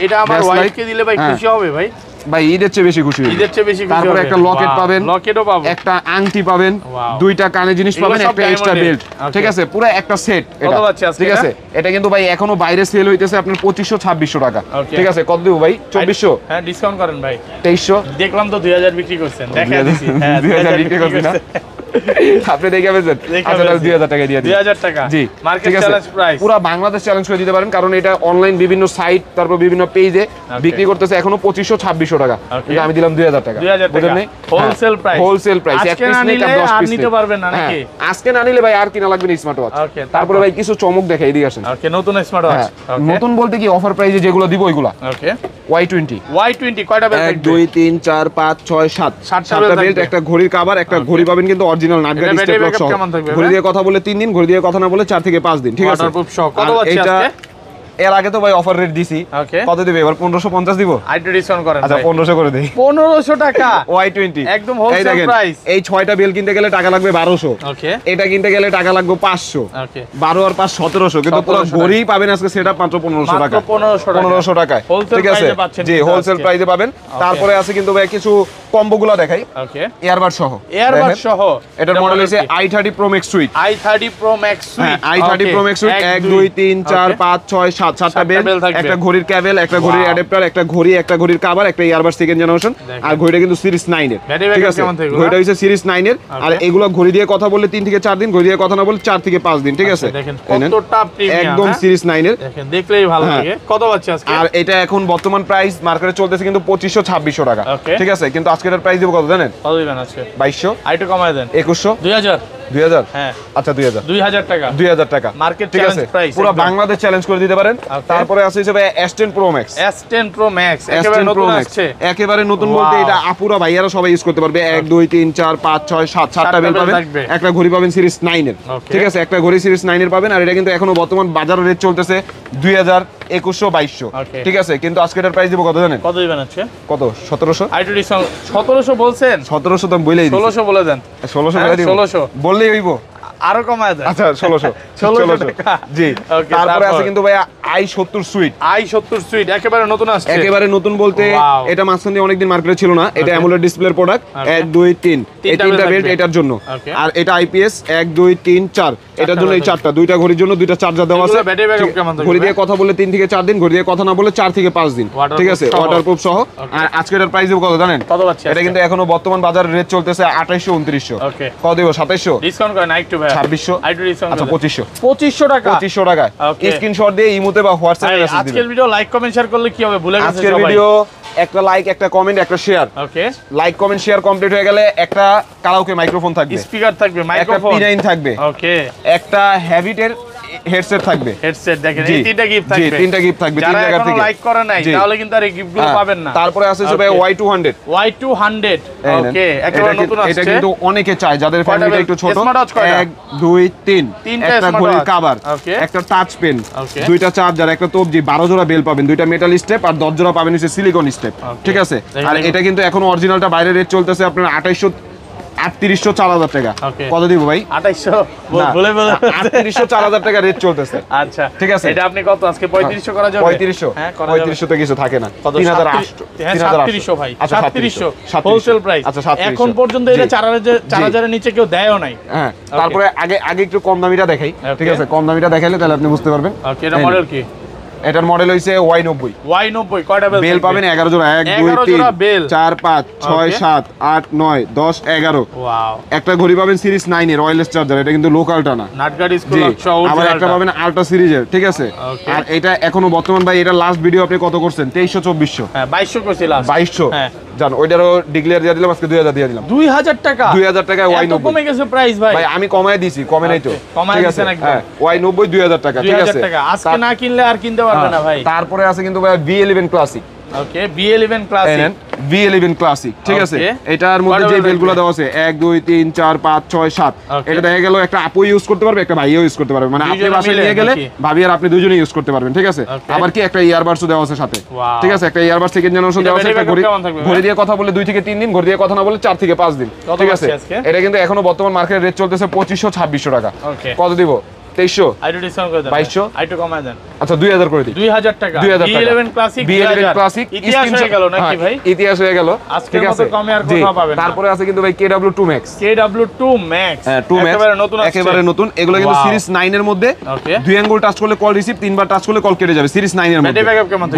এটা আমার ওয়াইফকে দিলে ভাই খুশি হবে ভাই, ঈদের চেয়ে বেশি খুশি, তারপরে একটা লকেট পাবেন, একটা আংটি পাবেন, দুইটা কানে জিনিস পাবেন, একটা এক্সট্রা বেল্ট, ঠিক আছে, পুরো একটা সেট এটা, ঠিক আছে। এটা কিন্তু ভাই এখনো বাইরে সেল হইতেছে আপনার 2500 2600 টাকা, ঠিক আছে। কত দিব ভাই? 2400, হ্যাঁ ডিসকাউন্ট করেন ভাই, 2300, দেখলাম তো 2000 বিক্রি করছেন, দেখা দিছি, হ্যাঁ 2000 বিক্রি করছেন না আপনি দেখে পেয়েছেন, আচ্ছা 2000 টাকা দিয়ে দিন, 2000 টাকা, জি, মার্কেট চ্যালেঞ্জ প্রাইস, পুরো বাংলাদেশ চ্যালেঞ্জ করে দিতে পারেন, কারণ এটা অনলাইন বিভিন্ন সাইট, তারপর বিভিন্ন পেজে বিক্রি করতেছে এখনো 2500 2600 টাকা, কিন্তু আমি দিলাম 2000 টাকা, বুঝলেন? হোলসেল প্রাইস, এক পিস নেই আর 10 পিস নিতে পারবেন না নাকি? আজকে না নিলে ভাই আর কিনা লাগবে না স্মার্ট ওয়াচ। তারপরে ভাই কিছু চমক দেখাই দিয়ে আসেন, ওকে, নতুন স্মার্ট ওয়াচ, নতুন বলতে কি অফার প্রাইসে যেগুলো দিব ওইগুলা, ওকে। Y20 কয়টা বেল্ট? 1 2 3 4 5 6 7 7টা বেল্ট, একটা ঘড়ির কভার, একটা ঘড়ি পাবেন কিন্তু অরিজিনাল নাটগার্ড স্টেপ লক সহ। ঘড়ি দিয়ে কথা বলে 3 দিন, ঘড়ি দিয়ে কথা না বলে 4 থেকে 5 দিন, ঠিক আছে। কত আছে আজকে? এর আগে তো ভাই অফার রেট দিছি, কত দিবে এবার? 1550 দিব, আইটো ডিসকাউন্ট করেন, আচ্ছা 1500 করে দেই, 1500 টাকা, Y20 একদম হোলসেল প্রাইস। এই 6টা বেল কিনতে গেলে টাকা লাগবে 1200, ওকে, এটা কিনতে গেলে টাকা লাগবে 500, ওকে, 12 আর 5 1700, কিন্তু পুরো ঘড়ি পাবেন আজকে সেটা মাত্র 1500 টাকা, 1500 টাকায়, ঠিক আছে, জি হোলসেল প্রাইসে পাবেন। তারপরে আছে কিন্তু ভাই কিছু কম্বোগুলো দেখাই। ওকে, এয়ারবাড সহ, এয়ারবাড সহ। এটার মডেল হচ্ছে i30 Pro Max Suite। i30 Pro Max Suite, i30 Pro Max Suite 1 2 3 4 5 6 7 7টা বেল, একটা ঘড়ির কেবল, একটা ঘড়ির অ্যাডাপ্টার, একটা ঘড়ির কভার, একটা এয়ারবাড সেকেন্ড জেনারেশন। আর ঘড়িটা কিন্তু সিরিজ 9 এর, ঠিক আছে? ঘড়িটা হচ্ছে সিরিজ 9 এর। আর এগুলো ঘড়ি দিয়ে কথা বললে 3 থেকে 4 দিন, ঘড়ি দিয়ে কথা না বললে 4 থেকে 5 দিন, ঠিক আছে? দেখেন কতটা প্রিমিয়াম, একদম সিরিজ 9 এর। দেখেন দেখলেই ভালো লাগে। কত পাচ্ছে আজকে? আর এটা এখন বর্তমান প্রাইস মার্কেটে চলতেছে কিন্তু 2500-2600 টাকা, ঠিক আছে? কিন্তু আজকে এর প্রাইস দিব কত জানেন? কত দিবেন আজকে? 2200। আইটু কমায় দেন। 2100। 2000। 2000? হ্যাঁ, আচ্ছা 2000 টাকা। 2000 টাকা মার্কেট ঠিক আছে, চ্যালেঞ্জ প্রাইস, পুরো বাংলাদেশ চ্যালেঞ্জ করে দিতে পারেন। তারপরে আছে হিসেবে S10 Pro Max। S10 Pro Max একেবারে নতুন আসছে। একেবারে নতুন বলতে এটা আপুরা ভাইয়ারা সবাই ইউজ করতে পারবে। 1 2 3 4 5 6 7 7টা বেল পাবেন, একটা ঘড়ি পাবেন সিরিজ 9 এর, ঠিক আছে? একটা ঘড়ি সিরিজ 9 এর পাবেন। আর এটা কিন্তু এখনো বর্তমান বাজার রেট চলতেছে 2000, 2100, 2200, ঠিক আছে? কিন্তু আজকে এটার প্রাইস দিব কত জানেন? কত দিবেন আজকে? কত? 1700। আইটু ডিসকাউন্ট 1700 বলছেন? 1700 তো বলেই দিই। 1600 বলে দেন। 1600 বলে দিই। 1600 বললেই হইব। আরো কমায় দেন। আচ্ছা 1600। 1600 টাকা। জি। তারপরে আছে কিন্তু ভাই i70 Suite। i70 Suite একেবারে নতুন আসছে। একেবারে নতুন বলতে এটা মাঝখান দিয়ে অনেকদিন মার্কেটে ছিল না। এটা অ্যামোলেড ডিসপ্লের প্রোডাক্ট। 1 2 3 এই তিনটা বেল্ট এটার জন্য। আর এটা IPS 1 2 3 4 এটার জন্য এই চারটা, দুইটা ঘড়ির জন্য দুইটা চার্জার দেওয়া আছে। ঘড়ি দিয়ে কথা বলে 3 থেকে 4 দিন, ঘড়ি দিয়ে কথা না বলে 4 থেকে 5 দিন, ঠিক আছে? ওয়াটারপ্রুফ সহ। আর আজকে এটার প্রাইস কত জানেন? কত পাচ্ছেন? এটা কিন্তু এখনো বর্তমান বাজারের রেট চলতেছে 2800 2900। কত দেব? 2700 ডিসকাউন্ট করেন একটু ভাই। 2600। আচ্ছা 2500। 2500 টাকা। 2500 টাকা স্ক্রিনশট দিয়ে ইমোতে বা হোয়াটসঅ্যাপে মেসেজ দিবেন। আজকের ভিডিও লাইক কমেন্ট শেয়ার করলে কি হবে ভুলে গেছেন সবাই। আজকের ভিডিও একটা লাইক, একটা কমেন্ট, একটা শেয়ার। ওকে, লাইক কমেন্ট শেয়ার কমপ্লিট হয়ে গেলে একটা কারাওকে মাইক্রোফোন থাকবে, স্পিকার থাকবে, মাইক্রোফোন, একটা P9 থাকবে, ওকে, একটা হ্যাবিটের হেডসেট থাকবে। হেডসেট দেখেন এই তিনটা গিফট থাকবে। জি, তিনটা গিফট থাকবে তিন জায়গা থেকে। লাইক করে নাই তাহলে কিন্তু আর এই গিফটগুলো পাবেন না। তারপরে আছে সবে Y200। Y200 ওকে, একেবারে নতুন আসছে। এটা কিন্তু অনেকে চায় যাদের ফ্যামিলিটা একটু ছোট। 1 2 3 একটা ঘড়ির কভার, একটা টাচ পেন, দুইটা চার্জার, একটা তবজি, 12 জোড়া বেল পাবেন, দুইটা মেটাল স্টেপ আর 10 জোড়া পাবেন হচ্ছে সিলিকন স্টেপ, ঠিক আছে? আর এটা কিন্তু এখনো অরিজিনালটা বাইরে রেট চলতেছে আপনার 2800 3800 4000 টাকা। কত দিব ভাই? 2800 বলে 3800 4000 টাকা রেট চলতেছে। আচ্ছা ঠিক আছে, এটা আপনি কত আজকে 3500 করা যাবে? 3500। হ্যাঁ করা যাবে। 3500 তে কিছু থাকে না। 3800 3700 ভাই। আচ্ছা 3700 হোলসেল প্রাইস। আচ্ছা 3700 এখন পর্যন্ত এটা 4000 এর নিচে কেউ দেয়ও নাই। হ্যাঁ, তারপরে আগে একটু কম দামিটা দেখাই, ঠিক আছে? কম দামিটা দেখাইলে তাহলে আপনি বুঝতে পারবেন। ওকে, এটা মডেল কি? এটার মডেল হইছে Y90। Y90 কয়টা বেল পাবেন? 11 জোড়া। 1 2 3 4 5 6 7 8 9 10 11। ওয়াও। একটা ঘড়ি পাবেন সিরিজ 9 এর ওয়্যারলেস চার্জার, এটা কিন্তু লোকালটা না, নাটগার্ড স্কুল সহ। আবার একটা পাবেন আলট্রা সিরিজের, ঠিক আছে? আর এটা এখনো বর্তমান ভাই এটা লাস্ট ভিডিও আপনি কত করছেন? 2300 2400। হ্যাঁ 2200 করছি লাস্ট। 2200 জান, ওইটারও ডিক্লেয়ার দিয়ে দিলাম আজকে 2000 দিয়ে দিলাম। 2000 টাকা? 2000 টাকা Y90। এত কমে গেছে প্রাইস ভাই। ভাই আমি কমায় দিছি, কমে নাই তো, ঠিক আছে? হ্যাঁ Y90 2000 টাকা, ঠিক আছে? আজকে না কিনলে আর কিনতে পারবে না ভাই। তারপরে আছে কিন্তু ভাই V11 ক্লাসিক। ওকে, V11 ক্লাসিক। V11 ক্লাসিক, ঠিক আছে? এটার মধ্যে যে বেলগুলো দেওয়া আছে 1 2 3 4 5 6 7, এটা দেখা গেল একটা আপু ইউজ করতে পারবে, একটা ভাইও ইউজ করতে পারবে, মানে আপনি বাসায় নিয়ে গেলে ভাবি আর আপনি দুজনেই ইউজ করতে পারবেন, ঠিক আছে? আবার কি একটা ইয়ারবাডসও দেওয়া আছে সাথে, ঠিক আছে? একটা ইয়ারবাডস সেকেন্ড জেনারেশন দেওয়া আছে, একটা ঘড়ি দিয়ে কথা বলে 2 থেকে 3 দিন, ঘড়ি দিয়ে কথা না বলে 4 থেকে 5 দিন, ঠিক আছে? এটা কিন্তু এখনো বর্তমান মার্কেট রেট চলতেছে 2500 2600 টাকা। কত দিব? 2300। আইটু ডিসকাউন্ট করে দেন। 2200 আইটু কমায় দেন। আচ্ছা 2000 করে দিই। 2000 টাকা। 2000 টাকা। V11 classic. V11 ক্লাসিক ইতিহাস হয়ে গেল নাকি ভাই? ইতিহাস হয়ে গেল। আজকের মতো কমে আর কোথাও পাবেন না। তারপরে আছে কিন্তু ভাই KW2 Max। KW2 Max। হ্যাঁ 2 Max একেবারে নতুন আছে। একেবারে নতুন। এগুলো কিন্তু সিরিজ 9 এর মধ্যে দুই আঙ্গুল টাচ করলে কল রিসিভ, তিনবার টাচ করলে কল কেটে যাবে, সিরিজ 9 এর মধ্যে।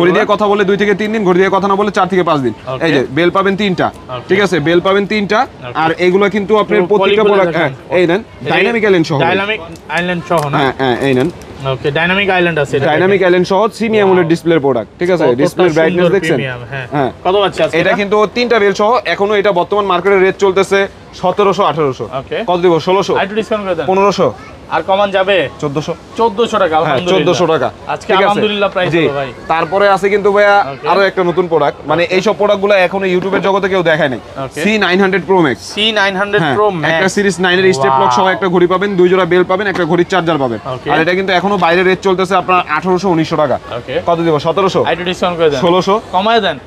ঘড়ি দিয়ে কথা বলে 2 থেকে 3 দিন, ঘড়ি দিয়ে কথা না বলে 4 থেকে 5 দিন। এই যে বেল পাবেন 3টা, ঠিক আছে? বেল পাবেন 3টা। আর এগুলো কিন্তু আপনার প্রত্যেকটা প্রোডাক্ট, হ্যাঁ এই নেন ডাইনামিক আইল্যান্ড সহ। ডাইনামিক আইল্যান্ড সহ না? হ্যাঁ এই নেন। ওকে, ডাইনামিক আইল্যান্ড আছে। ডাইনামিক আইল্যান্ড সহ সিমি অ্যামোলেড ডিসপ্লের প্রোডাক্ট, ঠিক আছে? ডিসপ্লে ব্রাইটনেস দেখছেন? হ্যাঁ। কত পাচ্ছে আজকে? এটা কিন্তু 3টা বেল সহ, এখনো এটা বর্তমান মার্কেটের রেট চলতেছে 1700 1800। কত দিব? 1600। আইটু ডিসকাউন্ট করে দেন। 1500। আর কমান যাবে? 1400 টাকা। আলহামদুলিল্লাহ 1400 টাকা আজকে আলহামদুলিল্লাহ প্রাইস হলো ভাই। তারপরে আছে কিন্তু ভাইয়া আরো একটা নতুন প্রোডাক্ট, মানে এই সব প্রোডাক্টগুলো এখনো ইউটিউবের জগতে কেউ দেখায় নাই। C900 Pro Max। C900 Pro Max একটা সিরিজ 9 এর স্টেপ লক সহ একটা ঘড়ি পাবেন, 2 জোড়া বেল পাবেন, একটা ঘড়ির চার্জার পাবেন। আর এটা কিন্তু এখনো বাইরে রেট চলতেছে আপনার 1800 1900 টাকা। কত দিব? 1700। আইটু ডিসকাউন্ট করে দেন। 1600 কমায় দেন।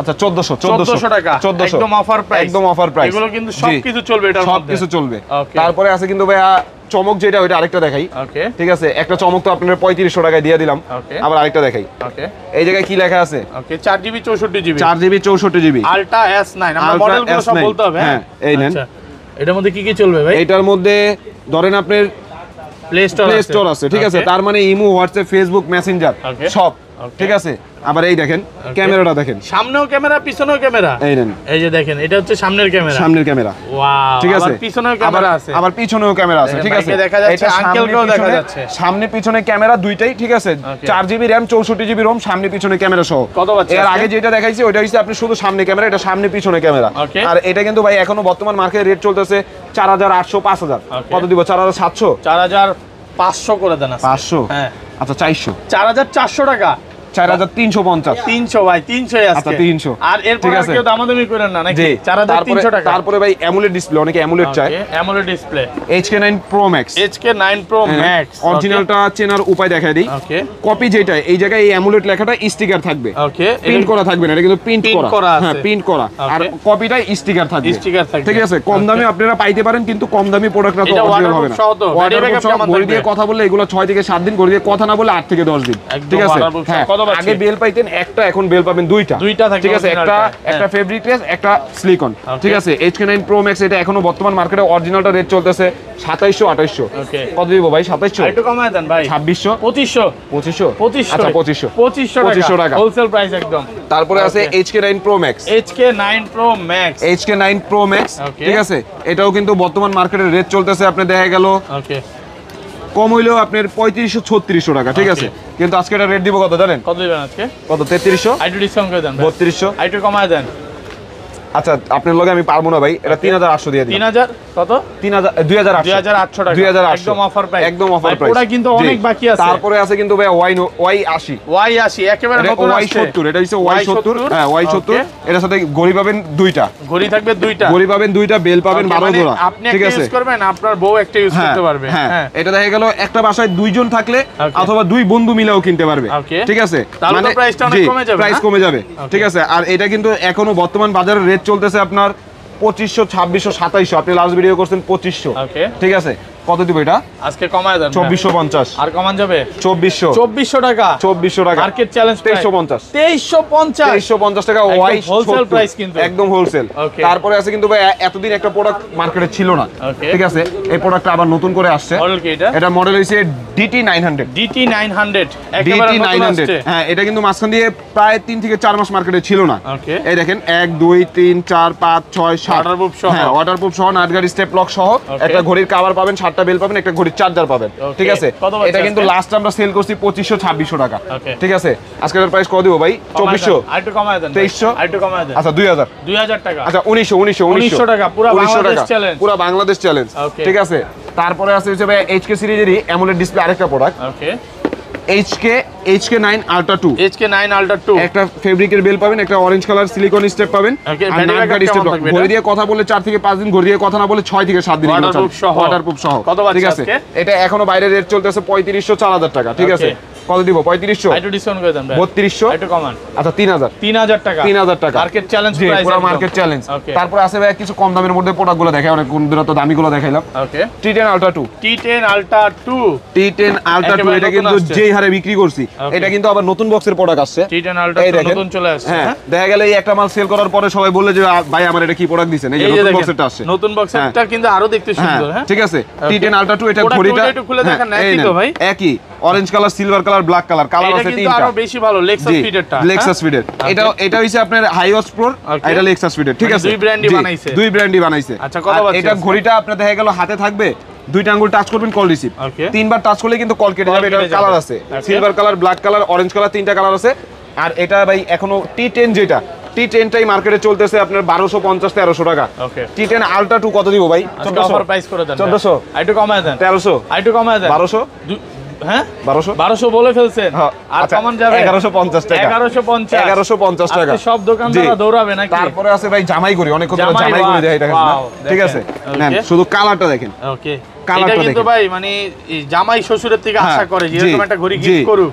আচ্ছা 1400 টাকা। 1400 একদম অফার প্রাইস। একদম অফার প্রাইস। এগুলো কিন্তু সবকিছু চলবে, এটার মধ্যে সবকিছু চলবে। তারপরে আছে কিন্তু ভাইয়া চমক যেটা ওইটা আরেকটা দেখাই। ওকে ঠিক আছে, একটা চমক তো আপনার 3500 টাকায় দিয়ে দিলাম। ওকে আবার আরেকটা দেখাই। ওকে এই জায়গায় কি লেখা আছে? ওকে 4GB 64GB 4GB 64GB ultra S9 আমরা মডেলগুলো সব বলতে হবে। হ্যাঁ এই নেন। আচ্ছা এটার মধ্যে কি কি চলবে ভাই? এটার মধ্যে ধরেন আপনার প্লে স্টোর আছে, ঠিক আছে, তার মানে ইমো, হোয়াটসঅ্যাপ, ফেসবুক, মেসেঞ্জার সব, ঠিক আছে। আবার এই দেখেন ক্যামেরাটা দেখেন, সামনেও ক্যামেরা পিছনেও ক্যামেরা। এই নেন, এই যে দেখেন এটা হচ্ছে সামনের ক্যামেরা, সামনের ক্যামেরা, ওয়াও, ঠিক আছে। আবার পিছনেও ক্যামেরা আছে, আবার পিছনেও ক্যামেরা আছে, ঠিক আছে। দেখা যাচ্ছে আঙ্কেলকেও দেখা যাচ্ছে, সামনে পিছনে ক্যামেরা দুইটাই, ঠিক আছে। 4GB RAM 64GB ROM, সামনে পিছনে ক্যামেরা সহ। কত পাচ্ছেন? এর আগে যেটা দেখাইছি ওটা হচ্ছে আপনি শুধু সামনে ক্যামেরা, এটা সামনে পিছনে ক্যামেরা। আর এটা কিন্তু ভাই এখনো বর্তমান মার্কেটে রেট চলতেছে 4800 5000। কত দিব? 4700 4500 করে দেন। 500? হ্যাঁ আচ্ছা 400, 4400 টাকা, 4350, 300 ভাই, 300 আছে। আচ্ছা 300। আর এরপর কেউ দামাদামি করেন না নাকি? 4300 টাকা। তারপরে ভাই অ্যামোলেড ডিসপ্লে, অনেকে অ্যামোলেড চায়। AMOLED display HK9 Pro Max, HK9 Pro Max অরিজিনালটা চেনার উপায় দেখাই দিই। ওকে, কপি যেটা, এই জায়গায় এই অ্যামোলেড লেখাটা স্টিকার থাকবে। ওকে, প্রিন্ট করা থাকবে না, এটা কিন্তু প্রিন্ট করা। হ্যাঁ প্রিন্ট করা। আর কপিটা স্টিকার থাকবে, ঠিক আছে। কম দামে আপনারা পাইতে পারেন, কিন্তু কম দামি প্রোডাক্ট না তো অরিজিনাল হবে না। ঘড়ি দিয়ে কথা বললে এগুলো 6 থেকে 7 দিন, ঘড়ি দিয়ে কথা না বললে 8 থেকে 10 দিন, ঠিক আছে। আগে বেল পাইতেন একটা, এখন বেল পাবেন দুইটা, ঠিক আছে। একটা ফেব্রিকলেস, একটা সিলিকন, ঠিক আছে। HK9 Pro Max এটা এখনো বর্তমান মার্কেটে অরিজিনালটা রেট চলতেছে 2700 2800। কত দিব ভাই? 2700 একটু কমায় দেন ভাই। 2600 2500 2500 আচ্ছা 2500 টাকা হোলসেল প্রাইস একদম। তারপরে আছে HK9 Pro Max, HK9 Pro Max, HK9 Pro Max, ঠিক আছে। এটাও কিন্তু বর্তমান মার্কেটে রেট চলতেছে আপনি দেখা গেল ওকে কম হইলেও আপনার 3500 3600 টাকা, ঠিক আছে। কিন্তু আজকে এটা রেট দিব কত জানেন? কত দিবেন আজকে? কত? 3300। আইটু ডিসকাউন্ট করে দেন 3200। আইটু কমায় দেন। আচ্ছা আপনার লগে আমি পারবো না ভাই, এটা 3800 দিয়ে দিই। 3000 কত? 2800 টাকা, 2800 একদম অফার প্রাইস, একদম অফার প্রাইস। ওটা কিন্তু অনেক বাকি আছে। তারপরে আছে কিন্তু ভাই Y80 একেবারে নতুন আসছে। Y70, এটা হচ্ছে Y70, হ্যাঁ Y70। এর সাথে ঘড়ি পাবেন দুইটা, ঘড়ি থাকবে দুইটা, ঘড়ি পাবেন দুইটা, বেল পাবেন 12 জোড়া, আপনি একটা ইউজ করবেন, আপনার বউ একটা ইউজ করতে পারবে। হ্যাঁ এটা দেখা গেল একটা বাসায় দুইজন থাকলে অথবা দুই বন্ধু মিলেও কিনতে পারবে, ঠিক আছে। মানে প্রাইসটা অনেক কমে যাবে, প্রাইস কমে যাবে, ঠিক আছে। আর এটা কিন্তু এখনো বর্তমান বাজারে রেট চলতেছে আপনার 2500 2600 2700। আপনি লাস্ট ভিডিও করছেন 2500, ঠিক আছে। কত দিব এটা? আজকে কমায় দেন 2450। আর কমান যাবে 2400 টাকা, 2400 টাকা মার্কেট চ্যালেঞ্জ 2350 টাকা। ওয়াই হোলসেল প্রাইস কিন্তু একদম হোলসেল। তারপরে আছে কিন্তু ভাই এতদিন একটা প্রোডাক্ট মার্কেটে ছিল না, ঠিক আছে। এই প্রোডাক্টটা আবার নতুন করে আসছে। মডেল কি এটা? এটা মডেল হইছে DT900, DT900। হ্যাঁ এটা কিন্তু মাঝখান দিয়ে প্রায় 3 থেকে 4 মাস মার্কেটে ছিল না। এই দেখেন 1 2 3 4 5 6 7 ওয়াটারপ্রুফ সহ, হ্যাঁ ওয়াটারপ্রুফ সহ, নাটগাড়ি স্টেপ লক সহ, একটা ঘড়ির কভার পাবেন, 7টা বেল পাবেন, একটা ঘড়ির চার্জার পাবেন, ঠিক আছে। এটা কিন্তু লাস্ট আমরা সেল করছি 2500 2600 টাকা, ঠিক আছে। আজকের প্রাইস কত দিব ভাই? 2400, আরেকটু কমায় দেন 2300, আরেকটু কমায় দেন, আচ্ছা 2000 টাকা, আচ্ছা 1900 টাকা, পুরো বাংলাদেশ চ্যালেঞ্জ, পুরো বাংলাদেশ চ্যালেঞ্জ, ঠিক আছে। তারপরে আছে হচ্ছে ভাই HK সিরিজেরই অ্যামোলেড ডিসপ্লে আরেকটা প্রোডাক্ট, ওকে। HK9 Ultra 2, HK9 Ultra 2, একটা ফেব্রিকের বেল পাবেন, একটা অরেঞ্জ কালার সিলিকন স্টেপ পাবেন, আর নাটগাড়ি স্টেপ। ঘড়ি দিয়ে কথা বলে 4 থেকে 5 দিন, ঘড়ি দিয়ে কথা না বলে 6 থেকে 7 দিন, ওয়াটারপ্রুফ সহ, ঠিক আছে। এটা এখনো বাইরে রেট চলতেছে 3500 4000 টাকা, ঠিক আছে। কত দিব? 3500, একটু ডিসকাউন্ট করে দেন ভাই, 3200, একটু কমান, আচ্ছা 3000 টাকা, 3000 টাকা মার্কেট চ্যালেঞ্জ প্রাইস, পুরো মার্কেট চ্যালেঞ্জ। তারপর আছে ভাই কিছু কম দামের মধ্যে প্রোডাক্টগুলো দেখাই, অনেক কোন দিন তো দামিগুলো দেখাইলাম, ওকে। T10 Ultra 2, T10 Ultra 2, এটা কিন্তু যেই হারে বিক্রি করছি, এটা কিন্তু আবার নতুন বক্সের প্রোডাক্ট আসছে। T10 Ultra 2 নতুন চলে আসছে, হ্যাঁ। দেখা গেল এই একটা মাল সেল করার পরে সবাই বললে যে ভাই আমার এটা কি প্রোডাক্ট দিবেন, এই যে নতুন বক্সেরটা আসছে, নতুন বক্সেরটা কিন্তু আরো দেখতে সুন্দর, হ্যাঁ ঠিক আছে। T10 Ultra 2, এটা ঘড়িটা একটু খুলে দেখেন, একই তো ভাই, একই orange colour, silver colour, black colour, colour আছে তিনটা। এটা কিন্তু আরো বেশি ভালো লেক্সাস ফিডেরটা, লেক্সাস ফিডের। এটা হইছে আপনার হাইওস প্রো, এটা লেক্সাস ফিডের, ঠিক আছে। দুই ব্র্যান্ডই বানাইছে, আচ্ছা কত বাজে? এটা ঘড়িটা আপনার দেখা গেল হাতে থাকবে, দুইটা আঙ্গুল টাচ করবেন, কল রিসিভ, তিনবার টাচ করলে কিন্তু কল কেটে যাবে। এটা কালার আছে silver colour, black colour, orange colour, তিনটা কালার আছে। আর এটা ভাই এখনো T10 যেটা, T10টাই মার্কেটে চলতেছে আপনার 1250 1300 টাকা। T10 Ultra 2 কত দিব ভাই? 1400 প্রাইস করে দেন, 1400, আইটু কমায় দেন, 1300, আইটু কমায় দেন, 1200, হ্যাঁ 1200 বলে ফেলছেন, আর কমান যাবে 1150 টাকা, 1150 টাকা। সব দোকানদাররা দৌড়াবে নাকি? তারপরে আছে ভাই জামাই করি, অনেক কথা জামাই করি দেয়, এটা ঠিক আছে। নেন শুধু কালারটা দেখেন, ওকে। কালারটা কিন্তু ভাই মানে জামাই শ্বশুরের থেকে আশা করে যে এরকম একটা ঘড়ি গিফট করুক।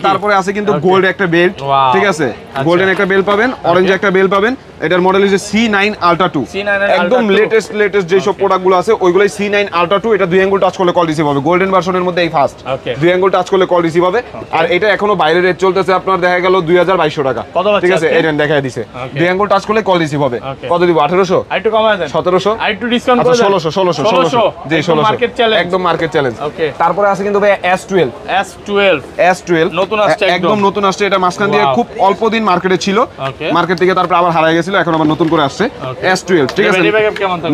তারপরে আছে কিন্তু গোল্ড একটা বেল্ট, ঠিক আছে, গোল্ডেন একটা বেল্ট পাবেন, অরেঞ্জ একটা বেল্ট পাবেন। এটার মডেল হচ্ছে C9 Ultra 2, একদম লেটেস্ট যেসব প্রোডাক্টগুলো আছে ওইগুলাই C9 Ultra 2। এটা 2 অ্যাঙ্গেল টাচ করলে কল রিসিভ হবে, গোল্ডেন ভার্সনের মধ্যে এই ফার্স্ট 2 অ্যাঙ্গেল টাচ করলে কল রিসিভ হবে। আর এটা এখনো বাইরে রেট চলতেছে আপনার দেখা গেল 2200 টাকা, ঠিক আছে, এই রেট দেখায় দিছে। 2 অ্যাঙ্গেল টাচ করলে কল রিসিভ হবে। কত দিব? 1800, একটু কমায় দেন, 1700, একটু ডিসকাউন্ট করে দেন, 1600 জি 1600, মার্কেট চ্যালেঞ্জ, একদম মার্কেট চ্যালেঞ্জ। তারপরে আছে কিন্তু ভাই S12 নতুন আসছে, একদম নতুন আসছে। এটা মাঝখান দিয়ে খুব অল্প দিন মার্কেটে ছিল, মার্কেট থেকে তারপর আবার হারিয়ে গেছিল, এখন আবার নতুন করে আসছে S12, ঠিক আছে।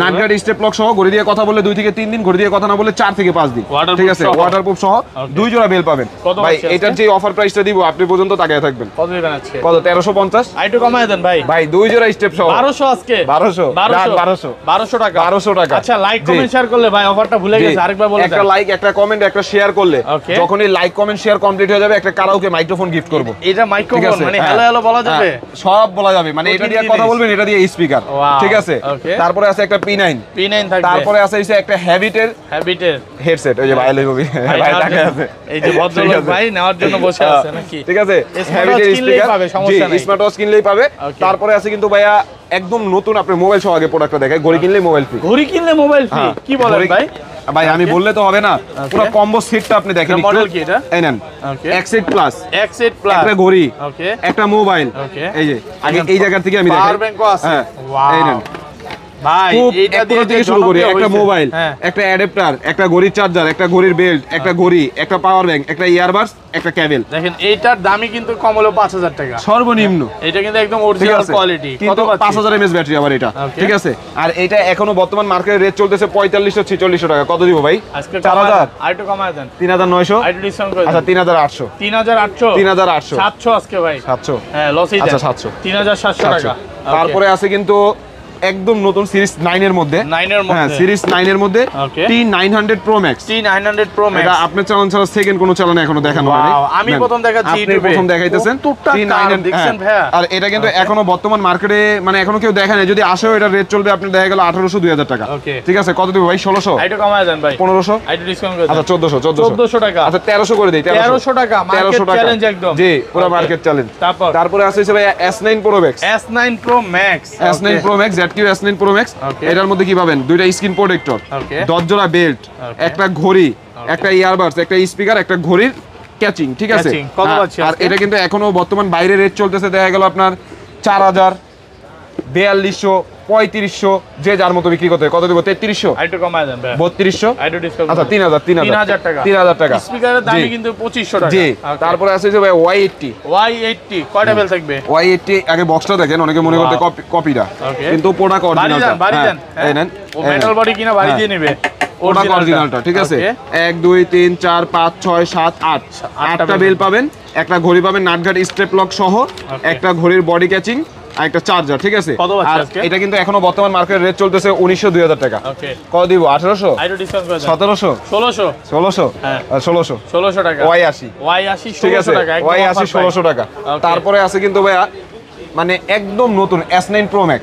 নাইট গার্ড স্টেপ লক সহ, ঘড়ি দিয়ে কথা বললে 2 থেকে 3 দিন, ঘড়ি দিয়ে কথা না বললে 4 থেকে 5 দিন, ঠিক আছে, ওয়াটারপ্রুফ সহ 2 জোড়া বেল পাবেন। ভাই এটার যে অফার প্রাইসটা দিব আপনি পর্যন্ত তাকিয়ে থাকবেন। কত দিবেন আজকে? কত? 1350, একটু কমায় দেন ভাই। ভাই 2 জোড়া স্টেপ সহ 1200 আজকে, 1200 টাকা, 1200 টাকা। আচ্ছা লাইক কমেন্ট শেয়ার করলে ভাই অফারটা ভুলে গেছে, আরেকবার বলে দেন। একটা লাইক, একটা কমেন্ট, একটা শেয়ার করলে, যখনই লাইক কমেন্ট শেয়ার কমপ্লিট হয়ে যাবে একটা কারাওকে মাইক্রোফোন গিফট করব। এটা মাইক্রোফোন মানে হ্যালো হ্যালো বলা যাবে, সব বলা যাবে, মানে এটা দিয়ে কথা বলবেন, এটা দিয়ে স্পিকার, ঠিক আছে। তারপরে আছে একটা P9 থাকবে, তারপরে আছে একটা হ্যাবিটের হেডসেট, ওই যে ভাই লইবি ভাই টাকা আছে, এই যে ভদ্রলোক ভাই নেওয়ার জন্য বসে আছে নাকি, ঠিক আছে, হ্যাবিটের স্পিকার পাবে, সমস্যা নাই, স্মার্ট ওয়াচ কিনলেই পাবে। তারপরে আছে কিন্তু ভাইয়া একদম নতুন, আপনি মোবাইল সহ আগে প্রোডাক্টটা দেখায়, ঘড়ি কিনলেই মোবাইল ফ্রি, ঘড়ি কিনলে মোবাইল ফ্রি, কি বলেন ভাই? ভাই আমি বললে তো হবে না, পুরো কম্বো সেটটা আপনি দেখেন। মডেল কি এটা? এই নেন, X8 প্লাস, একটা ঘড়ি, ওকে, একটা মোবাইল, এই যে আগে এই জায়গা থেকে আমি দেখাই, পাওয়ার ব্যাংকও আছে, এই নেন ভাই এটা দিয়ে শুরু করি, একটা মোবাইল, একটা অ্যাডাপ্টার, একটা ঘড়ির চার্জার, একটা ঘড়ির বেল্ট, একটা ঘড়ি, একটা পাওয়ার ব্যাংক, একটা ইয়ারবাডস, একটা কেবল। দেখেন এইটার দামই কিন্তু কম হলো 5000 টাকা সর্বনিম্ন, এটা কিন্তু একদম অরিজিনাল কোয়ালিটি, কত 5000 mAh ব্যাটারি আবার এটা, ঠিক আছে। আর এটা এখনো বর্তমান মার্কেটে রেট চলতেছে 4500-4600 টাকা। কত দিব ভাই? আজকে 4000, আর একটু কমায় দেন, 3900, আর একটু ডিসকাউন্ট করে দেন, আচ্ছা 3800, 700 আজকে ভাই, 700, হ্যাঁ লসই দেন, আচ্ছা 700, 3700 টাকা। তারপরে আছে কিন্তু একদম নতুন সিরিজ 9 এর মধ্যে, হ্যাঁ সিরিজ 9 এর মধ্যে T900 Pro Max, এটা আপনার চালান ছাড়া সেকেন্ড কোনো চালানে এখনো দেখানো হয়নি, আমি প্রথম দেখাচ্ছি, আপনি প্রথম দেখাইতেছেন T900 দেখছেন ভাইয়া। আর এটা কিন্তু এখনো বর্তমান মার্কেটে মানে এখনো কেউ দেখে নাই, যদি আসেও এটা রেট চলবে আপনি দেখা গেল 1800-2000 টাকা, ঠিক আছে। কত দিব ভাই? 1600, একটু কমায় দেন ভাই, 1500, একটু ডিসকাউন্ট করে দেন, আচ্ছা 1400 টাকা, আচ্ছা 1300 করে দেই, 1300 টাকা, মার্কেট চ্যালেঞ্জ একদম, জি পুরো মার্কেট চ্যালেঞ্জ। তারপরে আছে ভাই S9 Pro Max, S9 Pro Max, ZQ S9 Pro Max, এটার মধ্যে কি পাবেন? দুইটা স্ক্রিন প্রোটেক্টর, 10 জোড়া বেল্ট, একটা ঘড়ি, একটা ইয়ারবাডস, একটা স্পিকার, একটা ঘড়ির ক্যাচিং, ঠিক আছে। আর এটা কিন্তু এখনো বর্তমান বাইরে রেট চলতেছে দেখা গেল আপনার 4000, 4200, 3500, যে যার মতো বিক্রি করতে। কত দেব? 3300, একটু কমায় দেন ভাই, 3200, একটু ডিসকাউন্ট, আচ্ছা 3000 টাকা, 3000 টাকা। স্পিকারের দামই কিন্তু 2500 টাকা, জি। তারপরে আছে যে ভাই Y80, কয়টা বেল থাকবে? Y80 আগে বক্সটা দেখেন, অনেকে মনে করতে কপিটা, কিন্তু প্রোডাক্ট অরিজিনালটা, এই নেন, ও মেটাল বডি কিনা বাড়ি দিয়ে নেবে, অরিজিনালটা, ঠিক আছে। 1 2 3 4 5 6 7 8, 8টা বেল পাবেন, একটা ঘড়ি পাবেন নাটগার্ড স্টেপ লক সহ, একটা ঘড়ির বডি ক্যাচিং, আর একটা চার্জার, ঠিক আছে। আর এটা কিন্তু এখনো বর্তমান মার্কেট রেট চলতেছে 1900-2000 টাকা। কত দিব? 1800, 1700, 1600, হ্যাঁ 1600 টাকা, Y80, ঠিক আছে, Y80 1600 টাকা। তারপরে আছে কিন্তু ভাইয়া মানে একদম নতুন S9 Pro Max,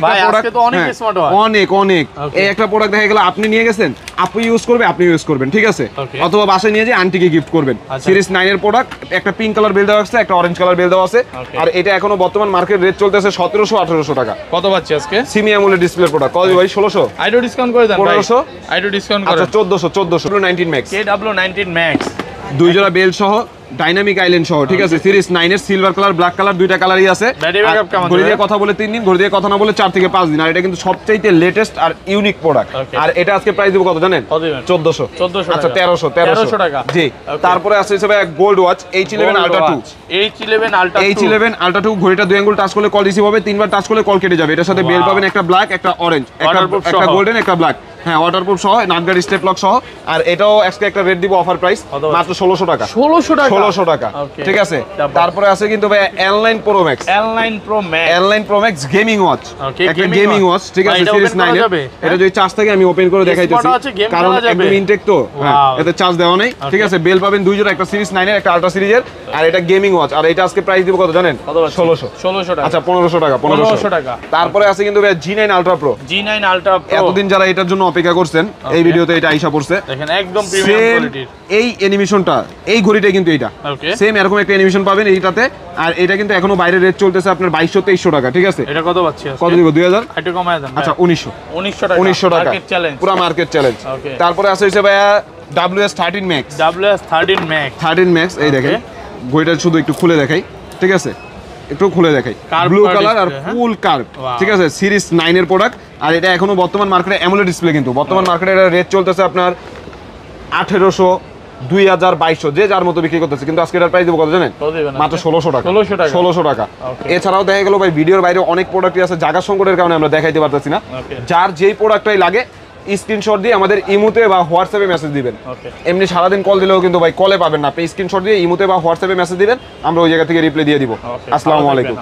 ভাই আজকে তো অনেক স্মার্ট হয়, অনেক এই একটা প্রোডাক্ট দেখা গেল আপনি নিয়ে গেছেন, আপনি ইউজ করবেন, ঠিক আছে, অথবা বাসায় নিয়ে যে আন্টিকে গিফট করবেন। সিরিজ 9 এর প্রোডাক্ট, একটা পিঙ্ক কালার বেল দেওয়া আছে, একটা অরেঞ্জ কালার বেল দেওয়া আছে। আর এটা এখনো বর্তমান মার্কেট রেট চলতেছে 1700-1800 টাকা। কত পাচ্ছি আজকে? সিমি অ্যামোলেড ডিসপ্লে প্রোডাক্ট, কত ভাই? 1600, আইডো ডিসকাউন্ট করে দেন ভাই, 1500, আইডো ডিসকাউন্ট করে, আচ্ছা 1400, KW19 Max, KW19 Max, 2 জোড়া বেল সহ, ডাইনামিক আইল্যান্ড সহ, ঠিক আছে। সিরিজ 9 এর সিলভার কালার, ব্ল্যাক কালার, দুইটা কালারই আছে। ঘড়ি দিয়ে কথা বলে 3 দিন, ঘড়ি দিয়ে কথা না বলে 4 থেকে 5 দিন। আর এটা কিন্তু সবচেয়ে লেটেস্ট আর ইউনিক প্রোডাক্ট। আর এটা আজকে প্রাইস দিব কত জানেন? 1400, আচ্ছা 1300 টাকা, জি। তারপরে আছে হিসেবে gold watch H11 Ultra 2, H11 Ultra 2, ঘড়িটা 2 আঙ্গুল টাচ করলে কল রিসিভ হবে, 3বার টাচ করলে কল কেটে যাবে। এটার সাথে বেল পাবেন, একটা ব্ল্যাক, একটা অরেঞ্জ, একটা গোল্ডেন, একটা ব্ল্যাক, হ্যাঁ ওয়াটারপ্রুফ সহ, নাটগার্ড স্টেপ লক সহ। আর এটাও আজকে একটা রেট দিব অফার প্রাইস মাত্র 1600 টাকা, 1600 টাকা, ঠিক আছে। তারপরে আছে কিন্তু ভাই L9 Pro Max gaming watch, একটা গেমিং ওয়াচ, ঠিক আছে, সিরিজ 9 এর। এটা যদি চার্জ থাকে আমি ওপেন করে দেখাইতেছি, কারণ একদম ইনটেক তো, হ্যাঁ এতে চার্জ দেওয়া নেই, ঠিক আছে। বেল পাবেন 2 জোড়া, একটা সিরিজ 9 এর, একটা আলট্রা সিরিজের। আর এটা গেমিং ওয়াচ, আর এটা আজকে প্রাইস দিব কত জানেন? 1600 টাকা, আচ্ছা 1500 টাকা। তারপরে আছে কিন্তু ভাই G9 Ultra Pro, এতদিন যারা এটার জন্য অপেক্ষা করছেন, এই ভিডিওতে এটা আইসা পড়ছে। দেখেন একদম প্রিমিয়াম কোয়ালিটির এই অ্যানিমেশনটা, এই ঘড়িটা কিন্তু এটা ওকে সেম এরকম একটা অ্যানিমেশন পাবেন এইটাতে। আর এটা কিন্তু এখনো বাইরে রেট চলতেছে আপনার 2200-2300 টাকা, ঠিক আছে? এটা কত পাচ্ছি কত দিব? 2000 একটু কমায় দেন। আচ্ছা 1900 টাকা, 1900 টাকা মার্কেট চ্যালেঞ্জ, পুরো মার্কেট চ্যালেঞ্জ। তারপরে আছে হচ্ছে ভাইয়া WS13 Max, WS13 Max, 13 Max এই দেখেন ঘড়িটা শুধু একটু খুলে দেখাই, ঠিক আছে? একটু খুলে দেখাই, Curve ব্লু করা কালার আর display, ফুল কার্ভ, Wow. ঠিক আছে? সিরিজ 9 এর প্রোডাক্ট। আর এটা এখনো বর্তমান মার্কেটে অ্যামোলেড ডিসপ্লে, কিন্তু বর্তমান মার্কেটে এটা রেট চলতেছে আপনার 1800, 2000, 2200 যে যার মতো বিক্রি করতেছে। কিন্তু আজকে এটার প্রাইস দেবো কত জানেন? মাত্র 1600 টাকা। 1600 টাকা। এছাড়াও দেখা গেল ভাই ভিডিওর বাইরে অনেক প্রোডাক্টই আছে, জায়গা সংকটের কারণে আমরা দেখাইতে পারতেছি না। যার যেই প্রোডাক্টটাই লাগে স্ক্রিনশট দিয়ে আমাদের ইমোতে বা হোয়াটসঅ্যাপে মেসেজ দিবেন। এমনি সারাদিন কল দিলেও কিন্তু ভাই কলে পাবেন না, আপনি স্ক্রিনশট দিয়ে ইমোতে বা হোয়াটসঅ্যাপে মেসেজ দিবেন, আমরা ওই জায়গা থেকে রিপ্লাই দিয়ে দিব। আসসালামু আলাইকুম।